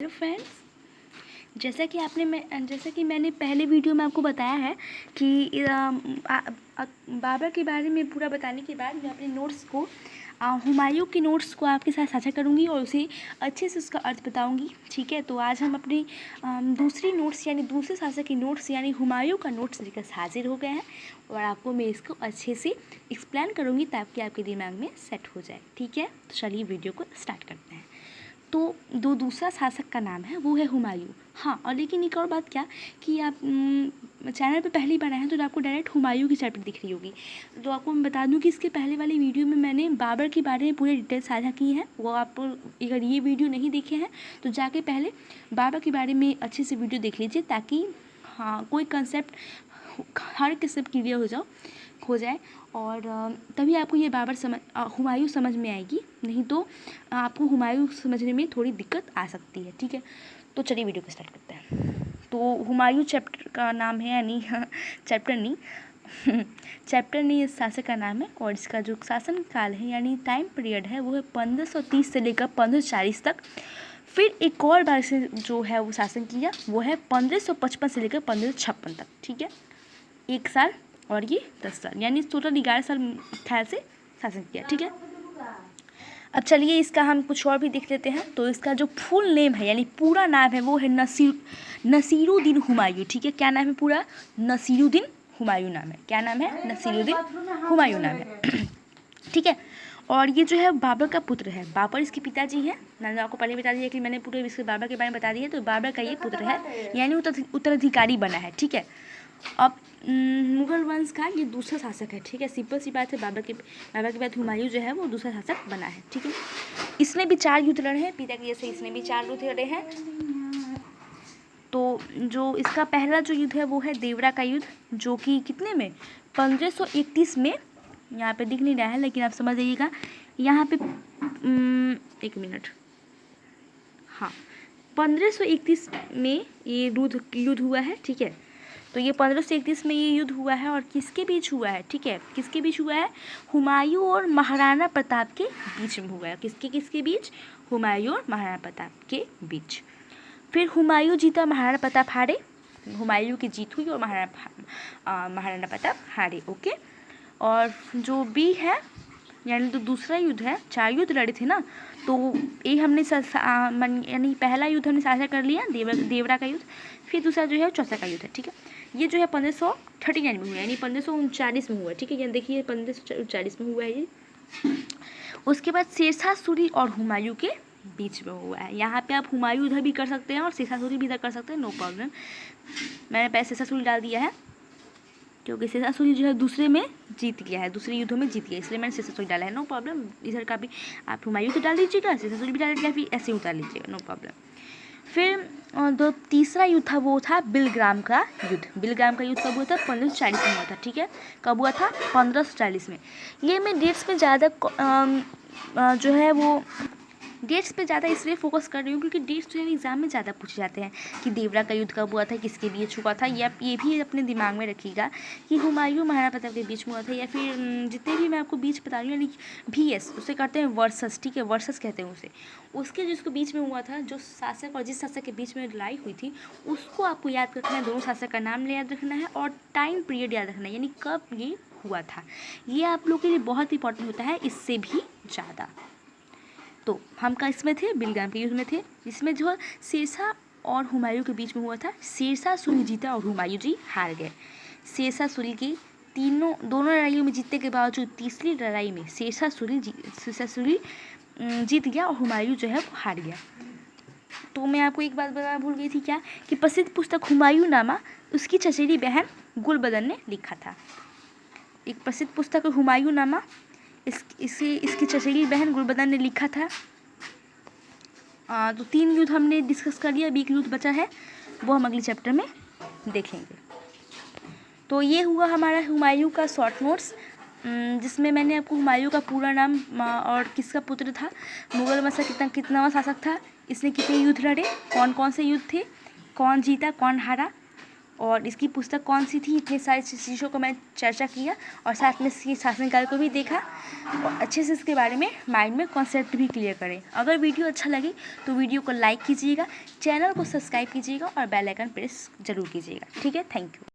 Hello friends, जैसा कि मैंने पहले वीडियो में आपको बताया है कि बाबर के बारे में पूरा बताने के बाद मैं अपने नोट्स को हुमायूं के नोट्स को आपके साथ साझा करूंगी और उसे अच्छे से उसका अर्थ बताऊंगी। ठीक है, तो आज हम अपनी दूसरी नोट्स यानी दूसरे शासक की नोट्स यानी हुमायूं का नोट्स लेकर हाजिर हो गए हैं और आपको मैं इसको अच्छे से एक्सप्लेन करूँगी ताकि आपके दिमाग में सेट हो जाए। ठीक है, तो चलिए वीडियो को स्टार्ट करते हैं। तो दूसरा शासक का नाम है वो है हुमायूं। हाँ, और लेकिन एक और बात क्या कि आप चैनल पे पहली बार आए हैं तो आपको डायरेक्ट हुमायूं की चैप्टर दिख रही होगी। तो आपको मैं बता दूं कि इसके पहले वाली वीडियो में मैंने बाबर के बारे में पूरे डिटेल साझा की हैं। वो आप अगर ये वीडियो नहीं देखे हैं तो जाके पहले बाबर के बारे में अच्छे से वीडियो देख लीजिए ताकि हाँ कोई कंसेप्ट हर किस्म क्लियर हो जाए और तभी आपको ये हुमायूं समझ में आएगी, नहीं तो आपको हुमायूं समझने में थोड़ी दिक्कत आ सकती है। ठीक है, तो चलिए वीडियो को स्टार्ट करते हैं। तो हुमायूं चैप्टर का नाम है यानी चैप्टर नहीं इस शासक का नाम है और इसका जो शासन काल है यानी टाइम पीरियड है वो है 1530 से लेकर 1540 तक। फिर एक और बार से जो है वो शासन किया वो है 1555 से लेकर 1556 तक। ठीक है, एक साल और ये 10 साल यानी टोटल 11 साल ख्याल से शासन किया। ठीक है, अब चलिए इसका हम कुछ और भी देख लेते हैं। तो इसका जो फुल नेम है यानी पूरा नाम है वो है नसीरुद्दीन हुमायूं। ठीक है, क्या नाम है पूरा? नसीरुद्दीन हुमायूं नाम है। क्या नाम है? नसीरुद्दीन हुमायूं नाम है। ठीक है, और ये जो है बाबर का पुत्र है। बाबर इसके पिताजी हैं। मैंने आपको पहले बता दिया कि मैंने पूरे इसके बाबर के बारे में बता दिया। तो बाबर का ये पुत्र है यानी उत्तराधिकारी बना है। ठीक है, अब मुगल वंश का ये दूसरा शासक है। ठीक है, सिंपल सी बात है, बाबर के बाद हुमायूं जो है वो दूसरा शासक बना है। ठीक है, इसने भी 4 युद्ध लड़े हैं पिता के जैसे, इसने भी 4 युद्ध लड़े हैं। तो जो इसका पहला जो युद्ध है वो है देवरा का युद्ध, जो कि कितने में 1531 में, यहाँ पे दिख नहीं रहा है लेकिन आप समझ जाइएगा। यहाँ पे एक मिनट, हाँ 1531 में ये युद्ध हुआ है। ठीक है, तो ये 1531 में ये युद्ध हुआ है और किसके बीच हुआ है? ठीक है, किसके बीच हुआ है? हुमायूं और महाराणा प्रताप के बीच में हुआ है। किसके बीच? हुमायूं और महाराणा प्रताप के बीच। फिर हुमायूं जीता, महाराणा प्रताप हारे। हुमायूं की जीत हुई और महाराणा प्रताप हारे। ओके, और जो बी है यानी तो दूसरा युद्ध है, 4 युद्ध लड़े थे ना, तो ये हमने यानी पहला युद्ध हमने साझा कर लिया देवरा का युद्ध। फिर दूसरा जो है चौसा का युद्ध है। ठीक है, ये जो है 1539 में हुआ यानी 1539 में हुआ। ठीक है, यहाँ देखिए 1539 में हुआ है ये। उसके बाद शेरशाह सूरी और हुमायूं के बीच में हुआ है। यहाँ पे आप हुमायूं इधर भी कर सकते हैं और शेरशाह सूरी भी इधर कर सकते हैं, नो प्रॉब्लम। मैंने पहले शेरशाह सूरी डाल दिया है क्योंकि शेरशाह सूरी जो है दूसरे में जीत गया है, दूसरे युद्धों में जीत गया, इसलिए मैंने शेरशाह सूरी डाला है, नो प्रॉब्लम। इधर का भी आप हुमायूं को डाल दीजिएगा, शेरशाह सूरी भी डाल दीजिएगा, फिर ऐसे उतार लीजिएगा, नो प्रॉब्लम। फिर जो तीसरा युद्ध था वो था बिलग्राम का युद्ध। बिलग्राम का युद्ध कब हुआ था? 1540 में हुआ था। ठीक है, कब हुआ था? 1540 में। ये मैं डेट्स में ज़्यादा जो है वो डेट्स पे ज़्यादा इसलिए फोकस कर रही हूँ क्योंकि डेट्स जो है एग्जाम में ज़्यादा पूछे जाते हैं कि देवरा का युद्ध कब हुआ था, किसके बीच हुआ था। या ये भी अपने दिमाग में रखिएगा कि हुमायूं महाराणा प्रताप के बीच में हुआ था, या फिर जितने भी मैं आपको बीच बता रही हूँ यानी VS उसे करते हैं वर्सेस। ठीक है, वर्सेस कहते हैं उसे। उसके जिसको बीच में हुआ था, जो शासक और जिस शासक के बीच में लड़ाई हुई थी, उसको आपको याद रखना है। दोनों शासक का नाम याद रखना है और टाइम पीरियड याद रखना है यानी कब ये हुआ था। ये आप लोग के लिए बहुत इंपॉर्टेंट होता है, इससे भी ज़्यादा। तो हम का इसमें थे, बिलग्राम के युद्ध में थे, जिसमें जो शेरशाह और हुमायूं के बीच में हुआ था। शेरशाह सूरी जीता और हुमायूं जी हार गए। शेरशाह सूरी की दोनों लड़ाइयों में जीतने के बावजूद तीसरी लड़ाई में शेरशाह सूरी जीत गया और हुमायूं जो है हार गया। तो मैं आपको एक बात बताना भूल गई थी, क्या कि प्रसिद्ध पुस्तक हुमायूंनामा उसकी चचेरी बहन गुलबदन ने लिखा था। एक प्रसिद्ध पुस्तक हुमायूंनामा इसकी चचेरी बहन गुलबदन ने लिखा था। तो 3 युद्ध हमने डिस्कस कर लिया, अभी एक युद्ध बचा है वो हम अगले चैप्टर में देखेंगे। तो ये हुआ हमारा हुमायूं का शॉर्ट नोट्स, जिसमें मैंने आपको हुमायूं का पूरा नाम और किसका पुत्र था, मुगल वंश का कितना शासक था, इसने कितने युद्ध लड़े, कौन कौन से युद्ध थे, कौन जीता कौन हारा, और इसकी पुस्तक कौन सी थी, इतनी सारी चीज़ों को मैं चर्चा किया और साथ में शासनकाल को भी देखा और अच्छे से इसके बारे में माइंड में कॉन्सेप्ट भी क्लियर करें। अगर वीडियो अच्छा लगे तो वीडियो को लाइक कीजिएगा, चैनल को सब्सक्राइब कीजिएगा और बेल आइकन प्रेस जरूर कीजिएगा। ठीक है, थैंक यू।